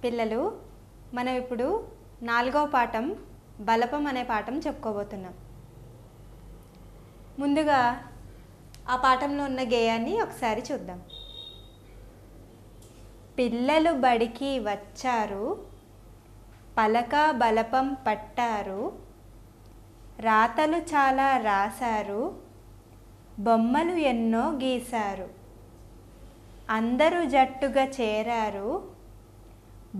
పిల్లలు మనం ఇప్పుడు 4వ పాఠం బలపం అనే పాఠం చెప్పుకోబోతున్నాం. ముందుగా ఆ పాఠంలో ఉన్న గేయాన్ని ఒకసారి చూద్దాం. పిల్లలు బడికి వచ్చారు, పలక బలపం పట్టారు, రాతలు చాలా రాశారు, బొమ్మలు ఎన్నో గీశారు. అందరూ జట్టుగా చేరారు,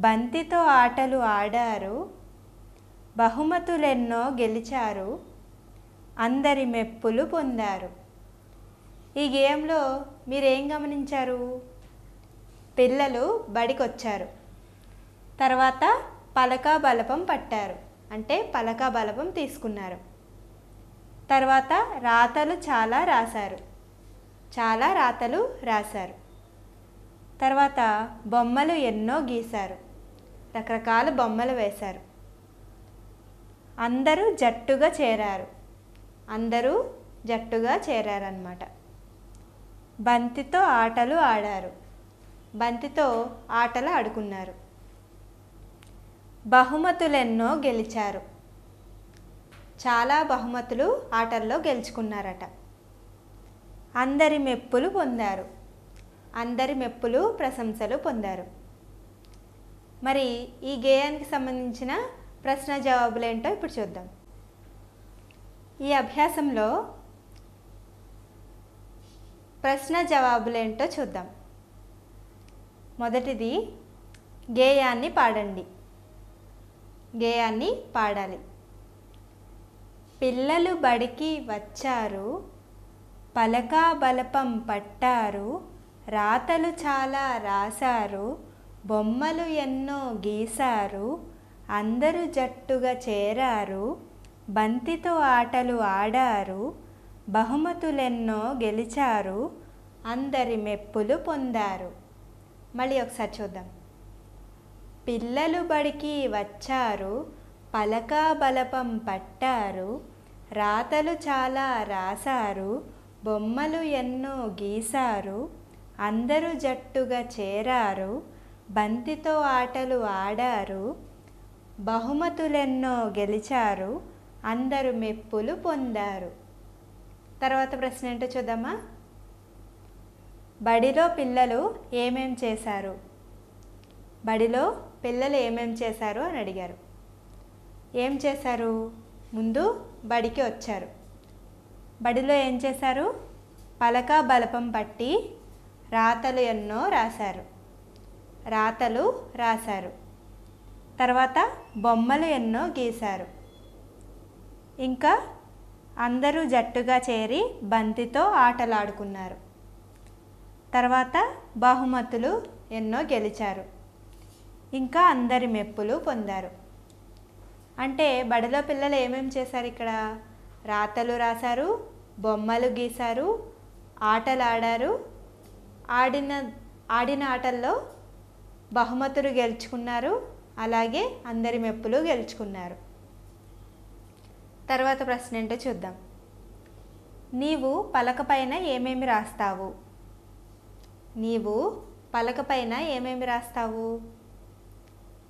బంతితో ఆటలు ఆడారు, బహుమతులెన్నో గెలిచారు, అందరి మెప్పులు పొందారు. ఈ గేయంలో మీరేం గమనించారు? పిల్లలు బడికి వచ్చారు, తర్వాత పలక బలపం పట్టారు, అంటే పలక బలపం తీసుకున్నారు. తర్వాత రాతలు చాలా రాశారు, చాలా రాతలు రాశారు. తర్వాత బొమ్మలు ఎన్నో గీశారు, రకరకాల బొమ్మలు వేశారు. అందరూ జట్టుగా చేరారు, అందరూ జట్టుగా చేరారన్నమాట. బంతితో ఆటలు ఆడారు, బంతితో ఆటలు ఆడుకున్నారు. బహుమతులెన్నో గెలిచారు, చాలా బహుమతులు ఆటల్లో గెలుచుకున్నారట. అందరి మెప్పులు పొందారు, అందరి మెప్పులు ప్రశంసలు పొందారు. మరి ఈ గేయానికి సంబంధించిన ప్రశ్న జవాబులేంటో ఇప్పుడు చూద్దాం. ఈ అభ్యాసంలో ప్రశ్న జవాబులేంటో చూద్దాం. మొదటిది, గేయాన్ని పాడండి. గేయాన్ని పాడాలి. పిల్లలు బడికి వచ్చారు, పలక బలపం పట్టారు, రాతలు చాలా రాశారు, బొమ్మలు ఎన్నో గీశారు, అందరూ జట్టుగా చేరారు, బంతితో ఆటలు ఆడారు, బహుమతులెన్నో గెలిచారు, అందరి మెప్పులు పొందారు. మళ్ళీ ఒకసారి చూద్దాం. పిల్లలు బడికి వచ్చారు, పలక బలపం పట్టారు, రాతలు చాలా రాశారు, బొమ్మలు ఎన్నో గీశారు, అందరూ జట్టుగా చేరారు, బంతితో ఆటలు ఆడారు, బహుమతులెన్నో గెలిచారు, అందరూ మెప్పులు పొందారు. తర్వాత ప్రశ్న ఏంటో చూద్దామా? బడిలో పిల్లలు ఏమేం చేశారు? బడిలో పిల్లలు ఏమేం చేశారు అని అడిగారు. ఏం చేశారు? ముందు బడికి వచ్చారు, బడిలో ఏం చేశారు? పలక బలపం పట్టి రాతలు ఎన్నో రాశారు, రాతలు రాశారు. తర్వాత బొమ్మలు ఎన్నో గీశారు. ఇంకా అందరూ జట్టుగా చేరి బంతితో ఆటలాడుకున్నారు. తర్వాత బహుమతులు ఎన్నో గెలిచారు. ఇంకా అందరి మెప్పులు పొందారు. అంటే బడిలో పిల్లలు ఏమేమి చేశారు? ఇక్కడ రాతలు రాశారు, బొమ్మలు గీశారు, ఆటలు ఆడారు, ఆడిన ఆటల్లో బహుమతులు గెలుచుకున్నారు, అలాగే అందరి మెప్పులు గెలుచుకున్నారు. తర్వాత ప్రశ్న ఏంటో చూద్దాం. నీవు పలకపైన ఏమేమి రాస్తావు? నీవు పలకపైన ఏమేమి రాస్తావు?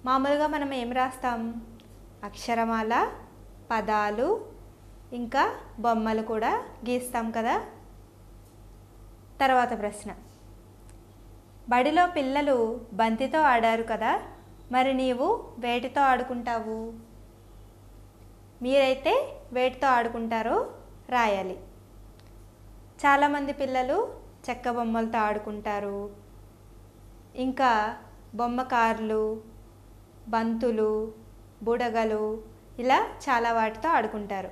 మామూలుగా మనం ఏమి రాస్తాం? అక్షరమాల, పదాలు, ఇంకా బొమ్మలు కూడా గీస్తాం కదా. తర్వాత ప్రశ్న, బడిలో పిల్లలు బంతితో ఆడారు కదా, మరి నీవు వేటితో ఆడుకుంటావు? మీరైతే వేటితో ఆడుకుంటారో రాయాలి. చాలామంది పిల్లలు చెక్క బొమ్మలతో ఆడుకుంటారు, ఇంకా బొమ్మ కార్లు, బంతులు, బుడగలు, ఇలా చాలా వాటితో ఆడుకుంటారు.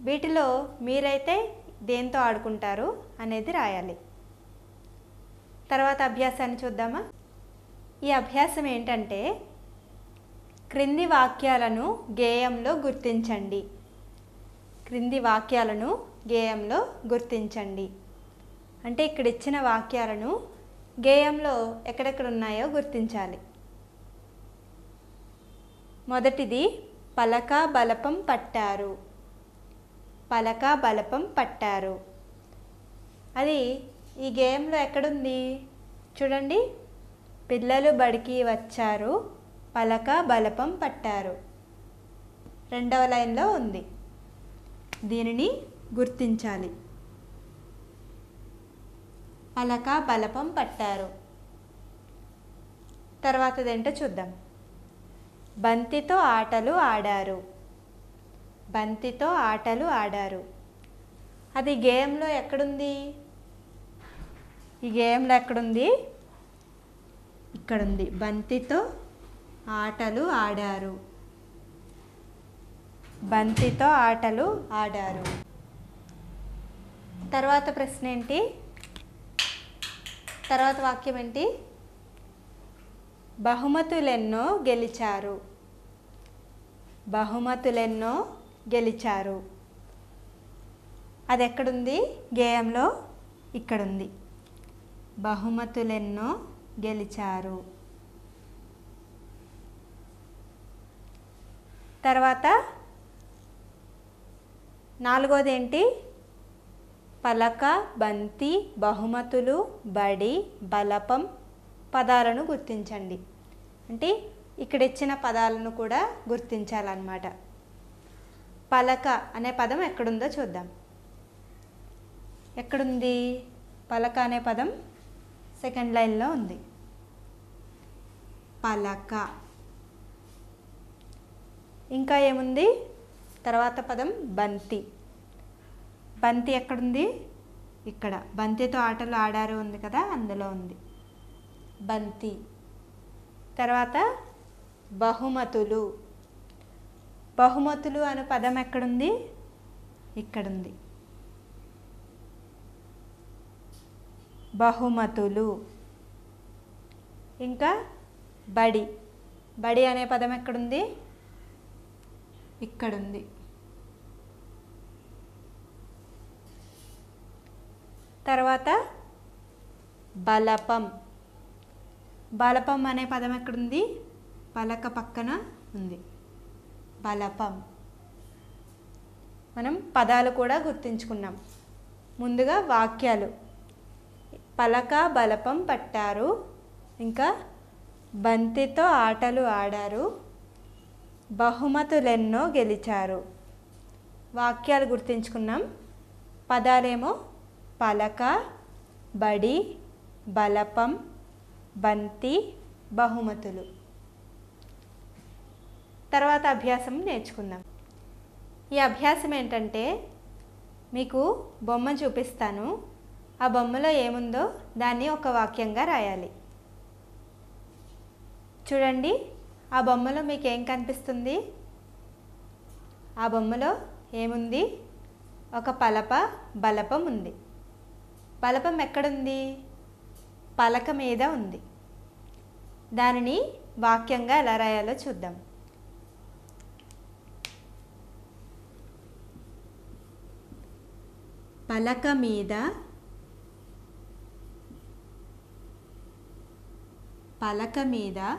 వీటిలో మీరైతే దేంతో ఆడుకుంటారు అనేది రాయాలి. తర్వాత అభ్యాసాన్ని చూద్దామా? ఈ అభ్యాసం ఏంటంటే, క్రింది వాక్యాలను గేయంలో గుర్తించండి. క్రింది వాక్యాలను గేయంలో గుర్తించండి అంటే ఇక్కడ ఇచ్చిన వాక్యాలను గేయంలో ఎక్కడెక్కడ ఉన్నాయో గుర్తించాలి. మొదటిది, పలక బలపం పట్టారు. పలక బలపం పట్టారు. అది ఈ గేమ్లో ఎక్కడుంది చూడండి. పిల్లలు బడికి వచ్చారు, పలక బలపం పట్టారు. రెండవ లైన్లో ఉంది. దీనిని గుర్తించాలి. పలక బలపం పట్టారు. తర్వాతదేంటో చూద్దాం. బంతితో ఆటలు ఆడారు. బంతితో ఆటలు ఆడారు. అది గేయంలో ఎక్కడుంది? ఈ గేయంలో ఎక్కడుంది? ఇక్కడుంది. బంతితో ఆటలు ఆడారు. బంతితో ఆటలు ఆడారు. తర్వాత ప్రశ్న ఏంటి? తర్వాత వాక్యం ఏంటి? బహుమతులెన్నో గెలిచారు. బహుమతులెన్నో గెలిచారు. అది ఎక్కడుంది? గేయంలో ఇక్కడుంది. బహుమతులెన్నో గెలిచారు. తర్వాత నాలుగోది ఏంటి? పలక, బంతి, బహుమతులు, బడి, బలపం పదాలను గుర్తించండి. అంటే ఇక్కడ ఇచ్చిన పదాలను కూడా గుర్తించాలన్నమాట. పలక అనే పదం ఎక్కడుందో చూద్దాం. ఎక్కడుంది? పలక అనే పదం సెకండ్ లైన్లో ఉంది. పలక. ఇంకా ఏముంది? తర్వాత పదం బంతి. బంతి ఎక్కడుంది? ఇక్కడ. బంతితో ఆటలు ఆడారు ఉంది కదా, అందులో ఉంది బంతి. తర్వాత బహుమతులు. బహుమతులు అనే పదం ఎక్కడుంది? ఇక్కడుంది. బహుమతులు. ఇంకా బడి. బడి అనే పదం ఎక్కడుంది? ఇక్కడుంది. తర్వాత బలపం. బలపం అనే పదం ఎక్కడుంది? పలక పక్కన ఉంది. బలపం. మనం పదాలు కూడా గుర్తించుకున్నాం. ముందుగా వాక్యాలు. పలక బలపం పట్టారు. ఇంకా బంతితో ఆటలు ఆడారు. బహుమతులెన్నో గెలిచారు. వాక్యాలు గుర్తించుకున్నాం. పదాలేమో పలక, బడి, బలపం, బంతి, బహుమతులు. తర్వాత అభ్యాసం నేర్చుకుందాం. ఈ అభ్యాసం ఏంటంటే, మీకు బొమ్మ చూపిస్తాను. ఆ బొమ్మలో ఏముందో దాన్ని ఒక వాక్యంగా రాయాలి. చూడండి, ఆ బొమ్మలో మీకు ఏం కనిపిస్తుంది? ఆ బొమ్మలో ఏముంది? ఒక బలపం ఉంది. బలపం ఎక్కడుంది? పలక మీద ఉంది. దానిని వాక్యంగా ఎలా రాయాలో చూద్దాం. పలక మీద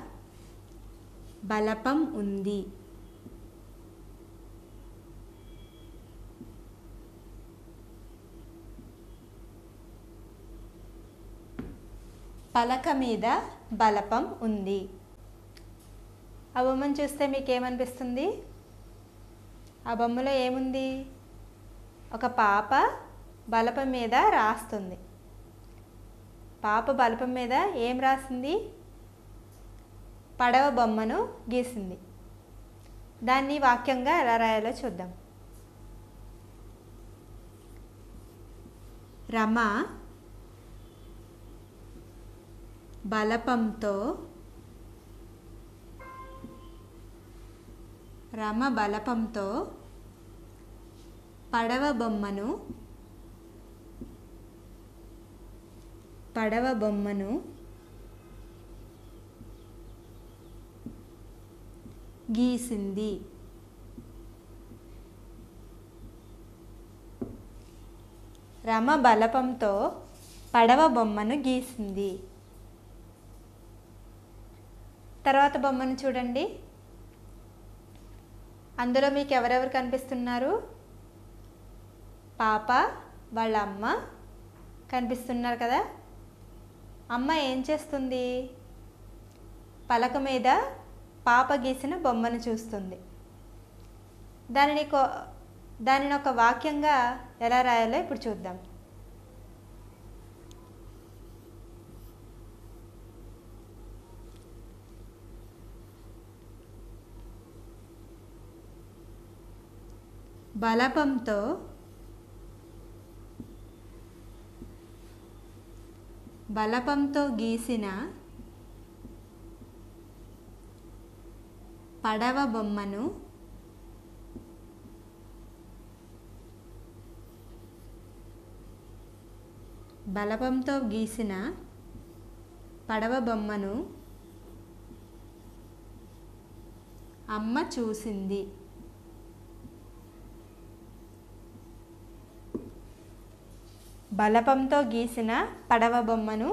బలపం ఉంది. పలక మీద బలపం ఉంది. ఆ బొమ్మను చూస్తే మీకు ఏమనిపిస్తుంది? ఆ బొమ్మలో ఏముంది? ఒక పాప బలపం మీద రాస్తుంది. పాప బలపం మీద ఏం రాసింది? పడవ బొమ్మను గీసింది. దాన్ని వాక్యంగా ఎలా రాయాలో చూద్దాం. రమ బలపంతో పడవ బొమ్మను గీసింది. రమ బలపంతో పడవ బొమ్మను గీసింది. తర్వాత బొమ్మను చూడండి. అందులో మీకు ఎవరెవరు కనిపిస్తున్నారు? పాప, వాళ్ళ అమ్మ కనిపిస్తున్నారు కదా. అమ్మ ఏం చేస్తుంది? పలక మీద పాప గీసిన బొమ్మను చూస్తుంది. దానిని ఒక వాక్యంగా ఎలా రాయాలో ఇప్పుడు చూద్దాం. బలపంతో గీసిన పడవ బొమ్మను అమ్మ చూసింది. బలపంతో గీసిన పడవ బొమ్మను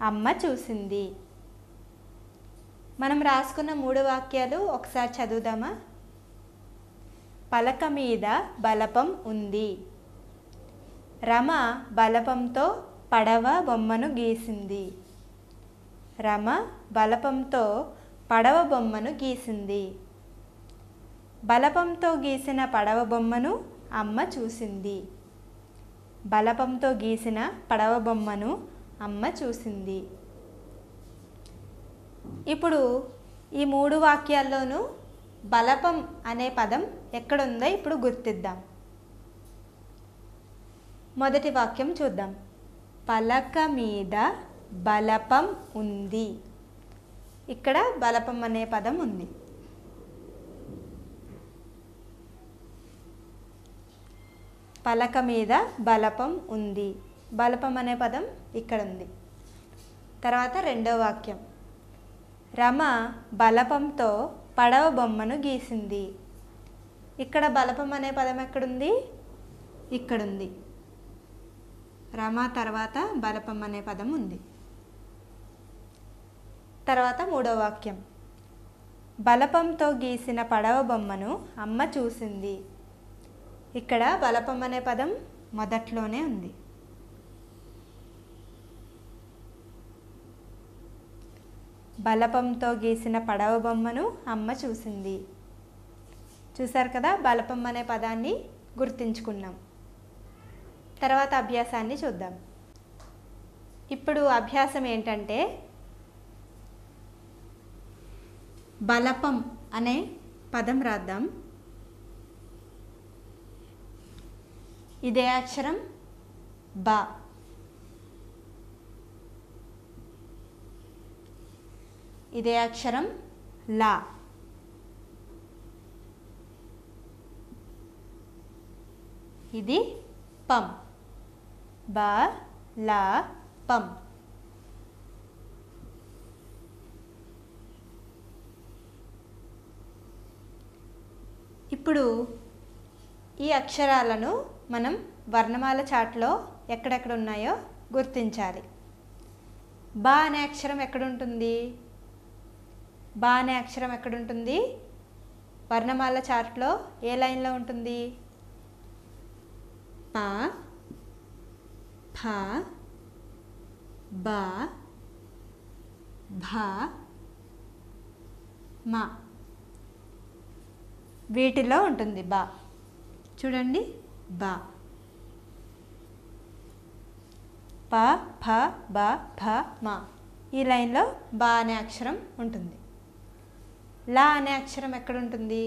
అమ్మ చూసింది. మనం రాసుకున్న 3 వాక్యాలు ఒకసారి చదువుదామా? పలక మీద బలపం ఉంది. రమ బలపంతో పడవ బొమ్మను గీసింది. రమ బలపంతో పడవ బొమ్మను గీసింది. బలపంతో గీసిన పడవ బొమ్మను అమ్మ చూసింది. బలపంతో గీసిన పడవ బొమ్మను అమ్మ చూసింది. ఇప్పుడు ఈ 3 వాక్యాల్లోనూ బలపం అనే పదం ఎక్కడుందో ఇప్పుడు గుర్తిద్దాం. మొదటి వాక్యం చూద్దాం. పలక మీద బలపం ఉంది. ఇక్కడ బలపం అనే పదం ఉంది. పలక మీద బలపం ఉంది. బలపం అనే పదం ఇక్కడ ఉంది. తర్వాత రెండో వాక్యం. రమ బలపంతో పడవ బొమ్మను గీసింది. ఇక్కడ బలపం అనే పదం ఎక్కడుంది? ఇక్కడుంది. రమ తర్వాత బలపం అనే పదం ఉంది. తర్వాత మూడో వాక్యం. బలపంతో గీసిన పడవ బొమ్మను అమ్మ చూసింది. ఇక్కడ బలపం అనే పదం మొదట్లోనే ఉంది. బలపంతో గీసిన పడవ బొమ్మను అమ్మ చూసింది. చూసారు కదా, బలపం అనే పదాన్ని గుర్తించుకున్నాం. తర్వాత అభ్యాసాన్ని చూద్దాం. ఇప్పుడు అభ్యాసం ఏంటంటే, బలపం అనే పదం రాద్దాం. ఇదే అక్షరం బ. ఇదే అక్షరం లా. ఇది పం. బ లా పం. ఇప్పుడు ఈ అక్షరాలను మనం వర్ణమాల చార్ట్లో ఎక్కడెక్కడ ఉన్నాయో గుర్తించాలి. బా అనే అక్షరం ఎక్కడుంటుంది? బా అనే అక్షరం ఎక్కడుంటుంది? వర్ణమాల చార్ట్లో ఏ లైన్లో ఉంటుంది? ప, ఫ, బ, భ, మ. వీటిలో ఉంటుంది బా. చూడండి, బా. ప, ఫ, బ, భ, మ. ఈ లైన్లో బా అనే అక్షరం ఉంటుంది. లా అనే అక్షరం ఎక్కడుంటుంది?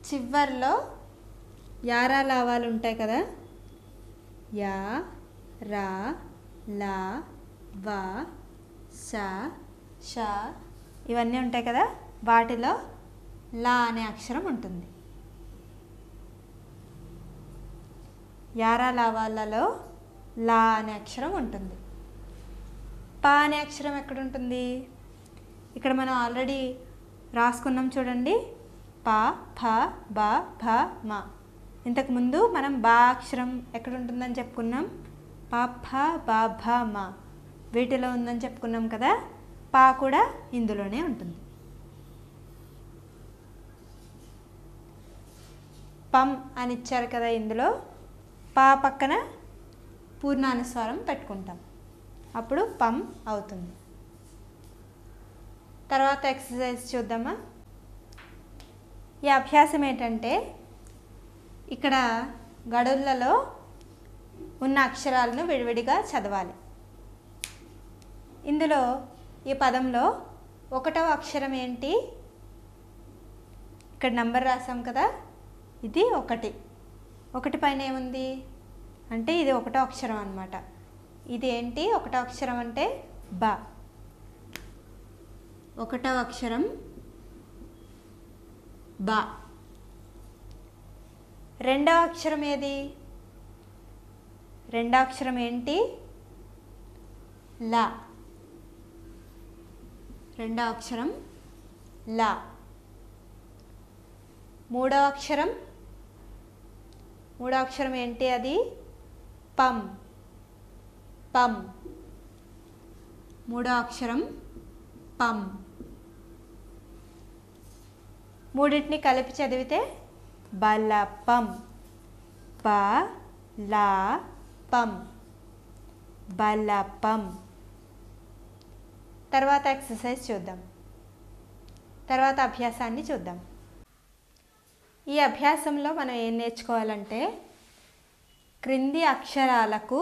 చివర్లో యారా లావాలు ఉంటాయి కదా. యా, రా, లా, వా, సా, షా ఇవన్నీ ఉంటాయి కదా. వాటిలో లా అనే అక్షరం ఉంటుంది. యారా లావాలలో లా అనే అక్షరం ఉంటుంది. ప అనే అక్షరం ఎక్కడుంటుంది? ఇక్కడ మనం ఆల్రెడీ రాసుకున్నాం చూడండి. ప, ఫ, బ, భ, మ. ఇంతకుముందు మనం బా అక్షరం ఎక్కడుంటుందని చెప్పుకున్నాం. ప, ఫ, బ, భ, మ వీటిలో ఉందని చెప్పుకున్నాం కదా. పా కూడా ఇందులోనే ఉంటుంది. పం అని ఇచ్చారు కదా. ఇందులో పా పక్కన పూర్ణానుస్వారం పెట్టుకుంటాం. అప్పుడు పం అవుతుంది. తర్వాత ఎక్సర్సైజ్ చూద్దామా. ఈ అభ్యాసం ఏంటంటే ఇక్కడ గడులలో ఉన్న అక్షరాలను విడివిడిగా చదవాలి. ఇందులో ఈ పదంలో 1వ అక్షరం ఏంటి? ఇక్కడ నంబర్ రాసాం కదా, ఇది 1. 1 పైన ఏముంది అంటే ఇది 1వ అక్షరం అన్నమాట. ఇది ఏంటి? 1వ అక్షరం అంటే బ. 1వ అక్షరం బ. 2వ అక్షరం ఏది? 2వ అక్షరం ఏంటి? లా. 2వ అక్షరం లా. 3వ అక్షరం? 3వ అక్షరం ఏంటి? అది పం. పం. 3వ అక్షరం పం. మూడింటిని కలిపి చదివితే బలపం. బలపం. బలపం. తర్వాత ఎక్సర్సైజ్ చూద్దాం. తర్వాత అభ్యాసాన్ని చూద్దాం. ఈ అభ్యాసంలో మనం ఏం నేర్చుకోవాలంటే క్రింది అక్షరాలకు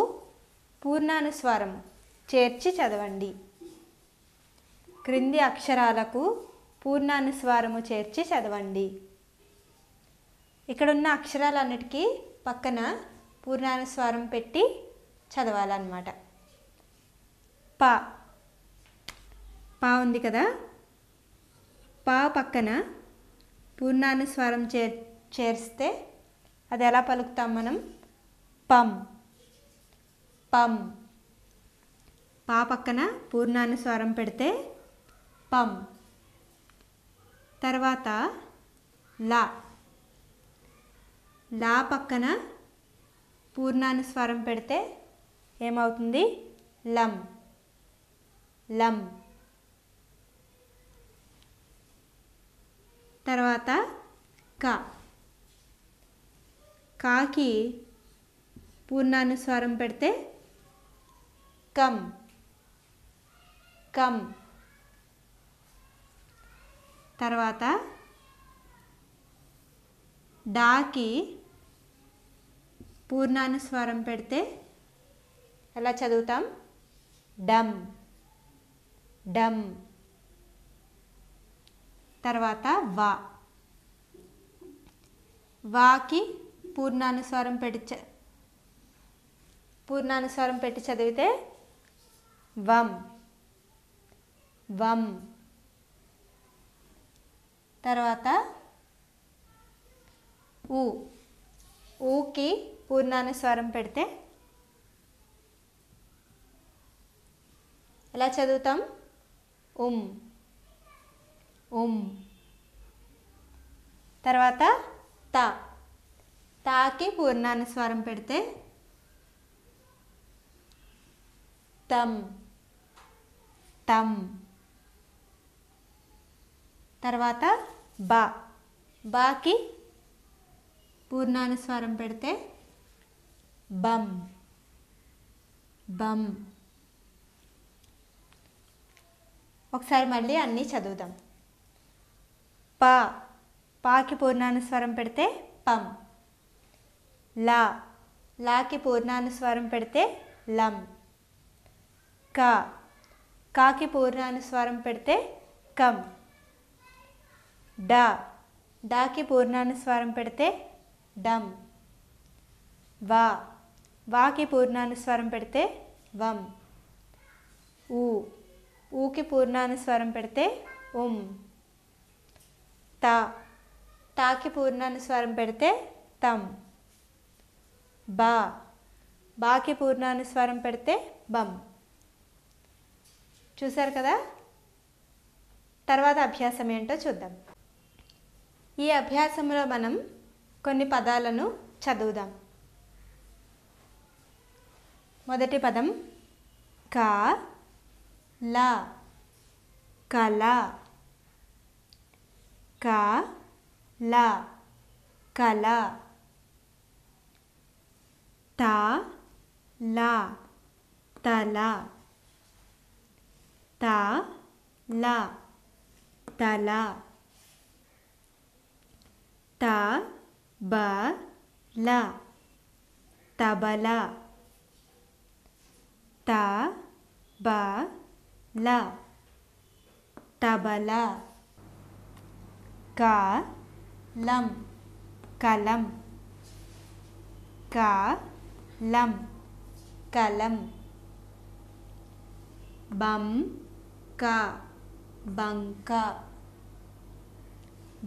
పూర్ణానుస్వారం చేర్చి చదవండి. క్రింది అక్షరాలకు పూర్ణానుస్వారము చేర్చి చదవండి. ఇక్కడున్న అక్షరాలన్నిటికీ పక్కన పూర్ణానుస్వారం పెట్టి చదవాలన్నమాట. ప. పా ఉంది కదా, పా పక్కన పూర్ణానుస్వారం చేర్స్తే అది ఎలా పలుకుతాం మనం? పం. పం. పా పక్కన పూర్ణానుస్వారం పెడితే పం. తర్వాత లా. లా పక్కన పూర్ణానుస్వారం పెడితే ఏమవుతుంది? లం. లం. తర్వాత క. కాకి పూర్ణానుస్వారం పెడితే కం. కం. తర్వాత డాకి పూర్ణానుస్వారం పెడితే ఎలా చదువుతాం? డమ్. డమ్. తర్వాత వా. వాకి పూర్ణానుస్వారం పెట్టి చదివితే వం. వం. తర్వాత ఊ. ఊకి పూర్ణానుస్వారం పెడితే ఎలా చదువుతాం? ఉమ్. ఉమ్. తర్వాత తా. తాకి పూర్ణానుస్వారం పెడితే తం. తం. తర్వాత బా. బాకి పూర్ణానుస్వారం పెడితే బం. బం. ఒకసారి మళ్ళీ అన్నీ చదువుదాం. పా. పాకి పూర్ణానుస్వారం పెడితే పం. లా. లాకి పూర్ణానుస్వారం పెడితే లం. కా. కాకి పూర్ణానుస్వారం పెడితే కం. డా. డాకి పూర్ణానుస్వారం పెడితే డమ్. వా. వాకి పూర్ణానుస్వారం పెడితే వం. ఊ. ఊకి పూర్ణానుస్వారం పెడితే ఉమ్. తా. తాకి పూర్ణానుస్వారం పెడితే తం. బా. బాకి పూర్ణానుస్వారం పెడితే బం. చూసారు కదా. తర్వాత అభ్యాసం ఏంటో చూద్దాం. ఈ అభ్యాసంలో మనం కొన్ని పదాలను చదువుదాం. మొదటి పదం క ల. కల. క ల. కల. త ల. తల. తల తల తబల తబల తబల తబల కలం కలం కలం కలం బంక బంక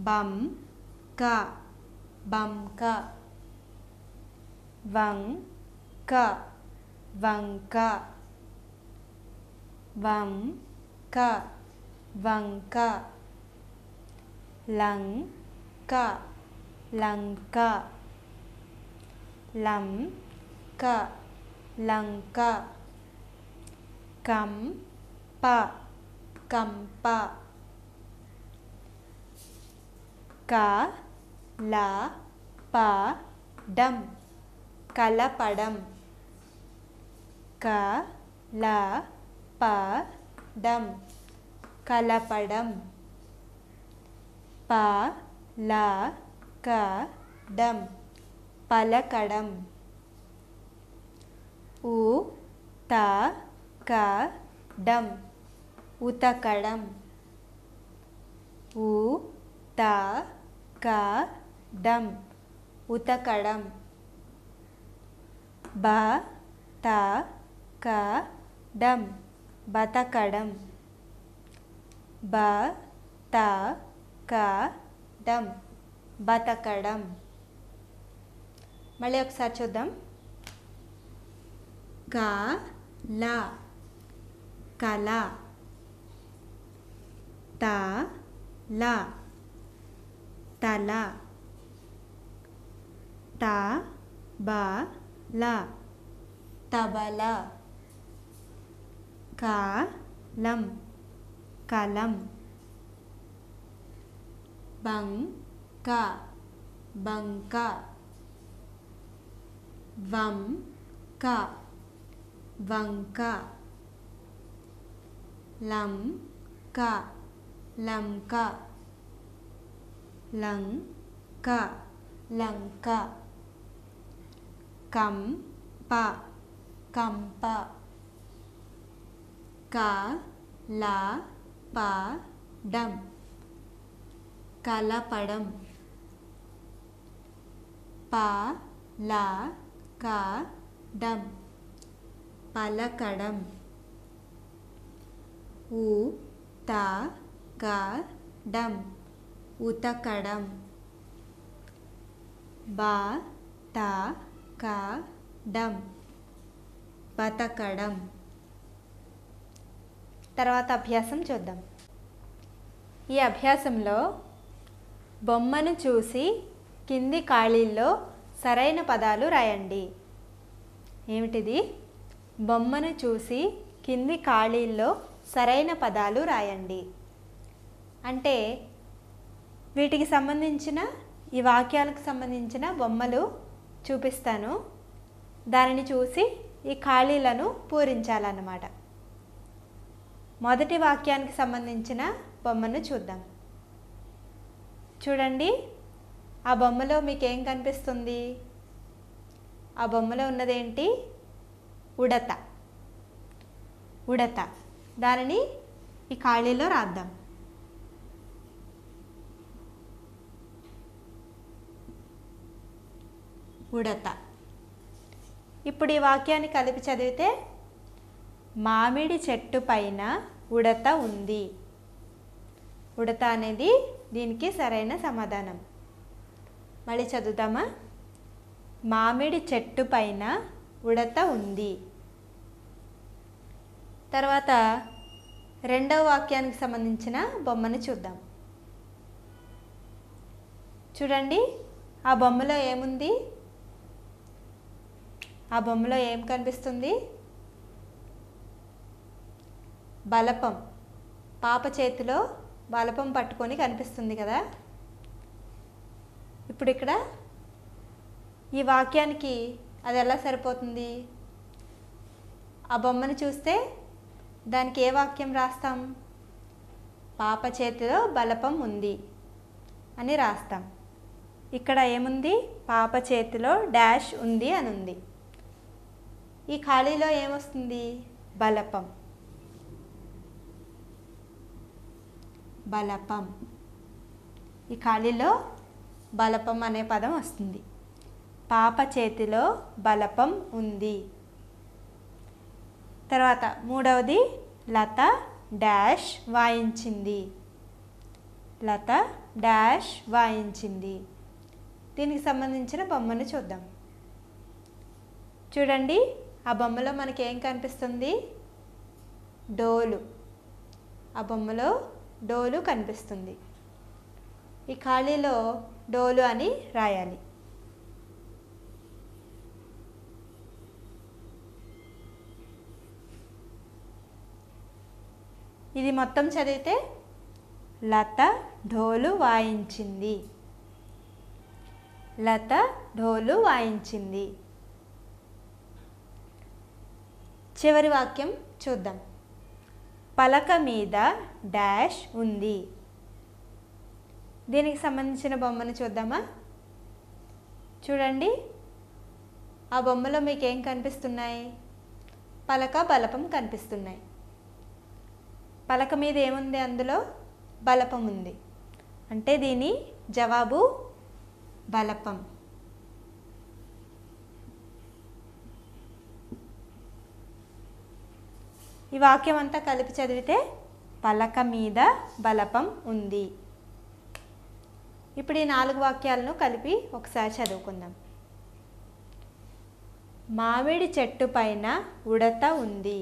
బంక బంక వంక వంక వంక వంక లంక లంక లంక లంక కంప కంప కలపడం కలపడం కలపడం కలపడం పలకడం పలకడం ఉతకడం ఉతకడం ఉతకడం ఉతకడం బతకడం బతకడం బతకడం బతకడం మళ్ళీ ఒకసారి చూద్దాం. కల కల తల తల తబల తబల కలం కలం బంక బంక వంక వంక లంక లంక లంక లంక కంప కంప కలపడం కలపడం పలకడం పలకడం ఉతకడం ఉతకడం బతకడం బతకడం. తర్వాత అభ్యాసం చూద్దాం. ఈ అభ్యాసంలో బొమ్మను చూసి కింది ఖాళీల్లో సరైన పదాలు రాయండి. ఏమిటిది? బొమ్మను చూసి కింది ఖాళీల్లో సరైన పదాలు రాయండి అంటే వీటికి సంబంధించిన ఈ వాక్యాలకు సంబంధించిన బొమ్మలు చూపిస్తాను. దానిని చూసి ఈ ఖాళీలను పూరించాలన్నమాట. మొదటి వాక్యానికి సంబంధించిన బొమ్మను చూద్దాం. చూడండి, ఆ బొమ్మలో మీకు ఏం కనిపిస్తుంది? ఆ బొమ్మలో ఉన్నదేంటి? ఉడత. ఉడత. దానిని ఈ ఖాళీలో రాద్దాం. ఉడత. ఇప్పుడు ఈ వాక్యాన్ని కలిపి చదివితే మామిడి చెట్టు పైన ఉడత ఉంది. ఉడత అనేది దీనికి సరైన సమాధానం. మళ్ళీ చదువుతామా? మామిడి చెట్టు పైన ఉడత ఉంది. తర్వాత రెండవ వాక్యానికి సంబంధించిన బొమ్మను చూద్దాం. చూడండి, ఆ బొమ్మలో ఏముంది? ఆ బొమ్మలో ఏం కనిపిస్తుంది? బలపం. పాప చేతిలో బలపం పట్టుకొని కనిపిస్తుంది కదా. ఇప్పుడు ఇక్కడ ఈ వాక్యానికి అది ఎలా సరిపోతుంది? ఆ బొమ్మను చూస్తే దానికి ఏ వాక్యం రాస్తాం? పాప చేతిలో బలపం ఉంది అని రాస్తాం. ఇక్కడ ఏముంది? పాప చేతిలో డాష్ ఉంది అని ఉంది. ఈ ఖాళీలో ఏమొస్తుంది? బలపం. బలపం. ఈ ఖాళీలో బలపం అనే పదం వస్తుంది. పాప చేతిలో బలపం ఉంది. తర్వాత మూడవది, లత డాష్ వాయించింది. లత డాష్ వాయించింది. దీనికి సంబంధించిన బొమ్మను చూద్దాం. చూడండి, ఆ బొమ్మలో మనకి ఏం కనిపిస్తుంది? డోలు. ఆ బొమ్మలో డోలు కనిపిస్తుంది. ఈ ఖాళీలో డోలు అని రాయాలి. ఇది మొత్తం చదివితే లత ఢోలు వాయించింది. లత ఢోలు వాయించింది. చివరి వాక్యం చూద్దాం. పలక మీద డాష్ ఉంది. దీనికి సంబంధించిన బొమ్మను చూద్దామా? చూడండి, ఆ బొమ్మలో మీకు ఏం కనిపిస్తున్నాయి? పలక బలపం కనిపిస్తున్నాయి. పలక మీద ఏముంది? అందులో బలపం ఉంది. అంటే దీని జవాబు బలపం. ఈ వాక్యం అంతా కలిపి చదివితే పలక మీద బలపం ఉంది. ఇప్పుడు ఈ 4 వాక్యాలను కలిపి ఒకసారి చదువుకుందాం. మామిడి చెట్టు పైన ఉడత ఉంది.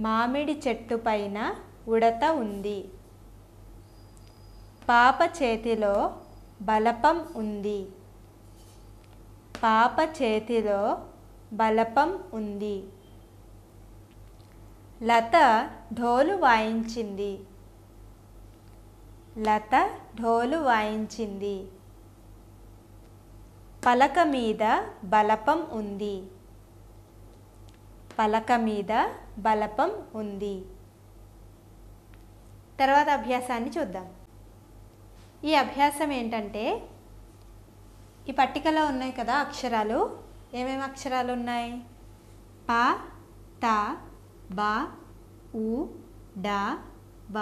మామిడి చెట్టు పైన ఉడత ఉంది. పాప చేతిలో బలపం ఉంది. పాప చేతిలో బలపం ఉంది. లత ఢోలు వాయించింది. లత ఢోలు వాయించింది. పలక మీద బలపం ఉంది. పలక మీద బలపం ఉంది. తర్వాత అభ్యాసాన్ని చూద్దాం. ఈ అభ్యాసం ఏంటంటే, ఈ పట్టికలో ఉన్నాయి కదా అక్షరాలు. ఏమేమి అక్షరాలు ఉన్నాయి? ప, త, బ, ఉ, డ, బ,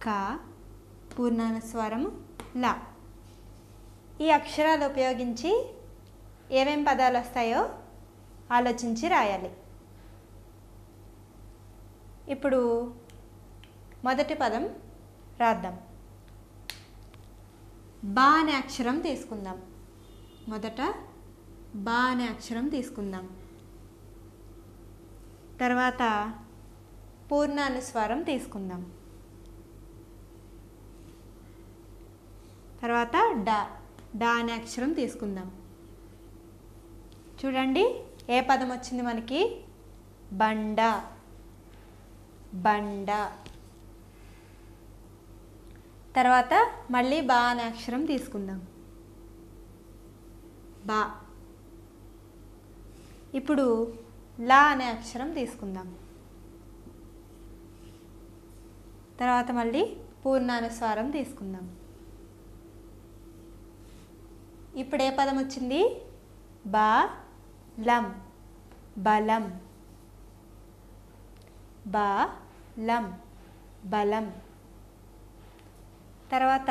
క, పూర్ణానుస్వారము ల. ఈ అక్షరాలు ఉపయోగించి ఏమేం పదాలు వస్తాయో ఆలోచించి రాయాలి. ఇప్పుడు మొదటి పదం రాద్దాం. బా అనే అక్షరం తీసుకుందాం. మొదట బా అనే అక్షరం తీసుకుందాం. తర్వాత పూర్ణానుస్వారం తీసుకుందాం. తర్వాత డా అనే అక్షరం తీసుకుందాం. చూడండి, ఏ పదం వచ్చింది మనకి? బండ. బండ. తర్వాత మళ్ళీ బా అనే అక్షరం తీసుకుందాం. బా. ఇప్పుడు లా అనే అక్షరం తీసుకుందాం. తర్వాత మళ్ళీ పూర్ణానుస్వారం తీసుకుందాం. ఇప్పుడు ఏ పదం వచ్చింది? బా లం. బలం. బా లం. బలం. తర్వాత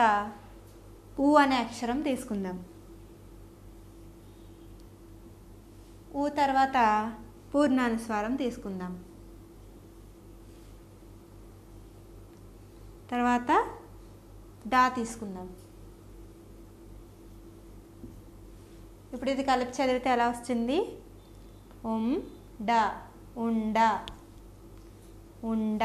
ఊ అనే అక్షరం తీసుకుందాం. ఊ తర్వాత పూర్ణానుస్వారం తీసుకుందాం. తర్వాత డా తీసుకుందాం. ఇప్పుడు ఇది కలిపి చదివితే ఎలా వస్తుంది? డ. ఉండ. ఉండ.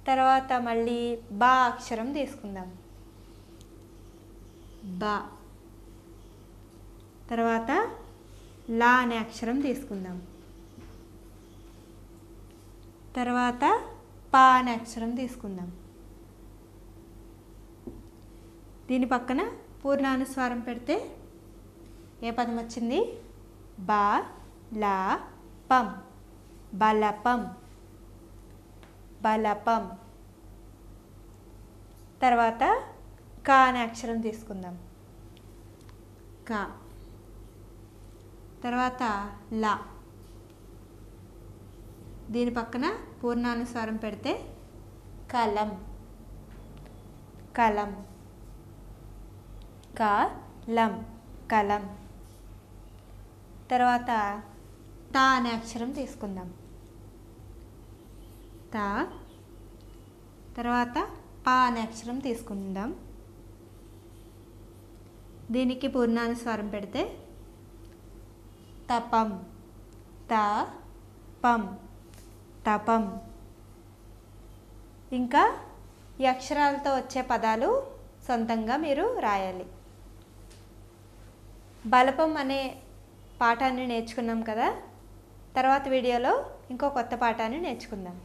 తర్వాత మళ్ళీ బా అక్షరం తీసుకుందాం. బా. తర్వాత లా అనే అక్షరం తీసుకుందాం. తర్వాత పా అనే అక్షరం తీసుకుందాం. దీని పక్కన పూర్ణానుస్వారం పెడితే ఏ పదం వచ్చింది? బా లా పం. బలపం, బలపం. తర్వాత క అనే అక్షరం తీసుకుందాం. క. తర్వాత ల. దీని పక్కన పూర్ణానుస్వారం పెడితే కలం, కలం. కలం, కలం. తర్వాత త అనే అక్షరం తీసుకుందాం. త. తర్వాత ప అనే అక్షరం తీసుకుందాం. దీనికి పూర్ణానుస్వారం పెడితే తపం, తపం, తపం. ఇంకా ఈ అక్షరాలతో వచ్చే పదాలు సొంతంగా మీరు రాయాలి. బలపం అనే పాఠాన్ని నేర్చుకున్నాం కదా. తర్వాత వీడియోలో ఇంకో కొత్త పాఠాన్ని నేర్చుకుందాం.